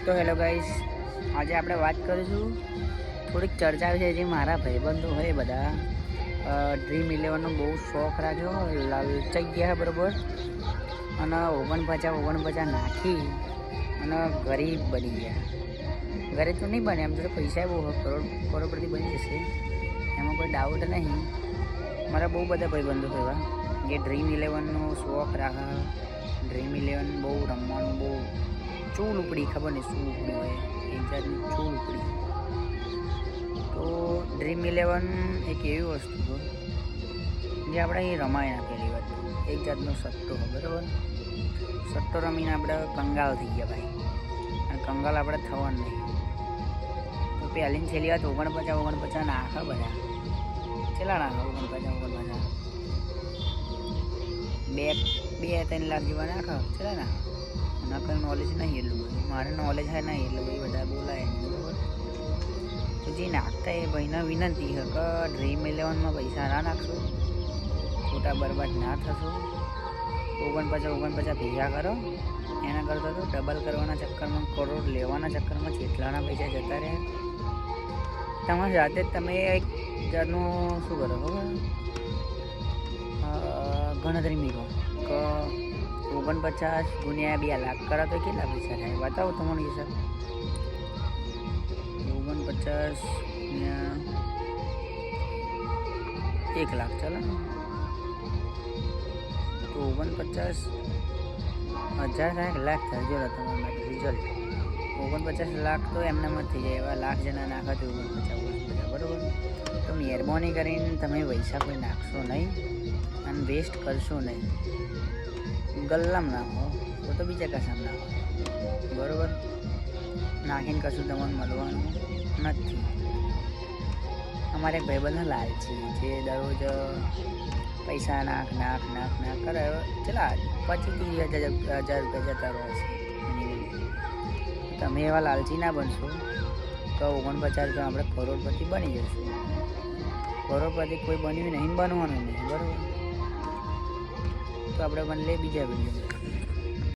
તો hello guys, આજે આપણે વાત કરીશું થોડીક ચર્ચા છે જે મારા ભાઈબંધો હોય બધા ડ્રીમ 11નો બહુ શોખ રાખ્યો, લાલચાઈ ગયા બરાબર, અને 49 નાખી અને ગરીબ બની ગયા. ગરીબ તો નહીં બને, એમ તો પૈસા બહુ કરોડપતિ બની જશે, એમાં કોઈ ડાઉટ નહીં. મારા બહુ બધા ભાઈબંધો એવા જે ડ્રીમ 11નો શોખ રાખે. ડ્રીમ 11 બહુ રમવાનું, બહુ ચૂલ ઉપડી, ખબર નહીં શું ઉપડી હોય, એક જાતની ચૂલ ઉપડી. તો ડ્રીમ 11 એક એવી વસ્તુ છે જે આપણે અહીં રમાય ના. પહેલી વાત એક જાતનો સટ્ટો હોય બરાબર. સટ્ટો રમીને આપણે કંગાલ થઈ ગયા ભાઈ, અને કંગાલ આપણે થવાનું નહીં. તો પહેલી છેલ્લી વાત 49 નાખે બધા. કેટલા નાખે 49 2-3 લાખ જેવા નાખે. કેટલા નાખે? ના કંઈ નોલેજ નહીં એટલું બધું, મારે નોલેજ હોય નહીં એટલે બધું બધા બોલાય નહીં બરાબર. તો જે નાખતા એ ભાઈને વિનંતી છે કે ડ્રીમ 11માં પૈસા ના નાખશો, ખોટા બરબાદ ના થશો. 49 ભેગા કરો, એના કરતાં તો ડબલ કરવાના ચક્કરમાં, કરોડ લેવાના ચક્કરમાં જેટલાના પૈસા જતા રહે. તમારી જાતે જ તમે એક જાતનું શું કરો ખબર, ગણતરી મીકો કે 49 ગુણ્યા 2 લાખ કરો તો કેટલા પૈસા થાય બતાવો તમારો હિસાબ. 49 ગુણ્યા 1 લાખ ચાલો, તો 49,000 થાય, 1 લાખ થાય. જો તમારા માટે રિઝલ્ટ 49 લાખ તો એમનામ જ થઈ જાય. એવા લાખ જણા નાખો તો 49 બધા બરાબર. તો મહેરબાની કરીને તમે પૈસા કોઈ નાખશો નહીં અને વેસ્ટ કરશો નહીં. ગલ્લામ નાખો તો બીજા કશામાં નાખો બરાબર. નાખીને કશું તમને મળવાનું નથી. અમારે એક ભાઈબંધ લાલચી જે દરરોજ પૈસા નાખ કરે. ચલા 25-30 હજાર રૂપિયા જતા રહો છે. તમે એવા લાલચી ના બનશો તો 49 તો આપણે કરોડપતિ બની જશું. કરોડપતિ કોઈ બન્યું નહીં, બનવાનું નહીં બરાબર. તો આપણે બને બીજા વિડીયો.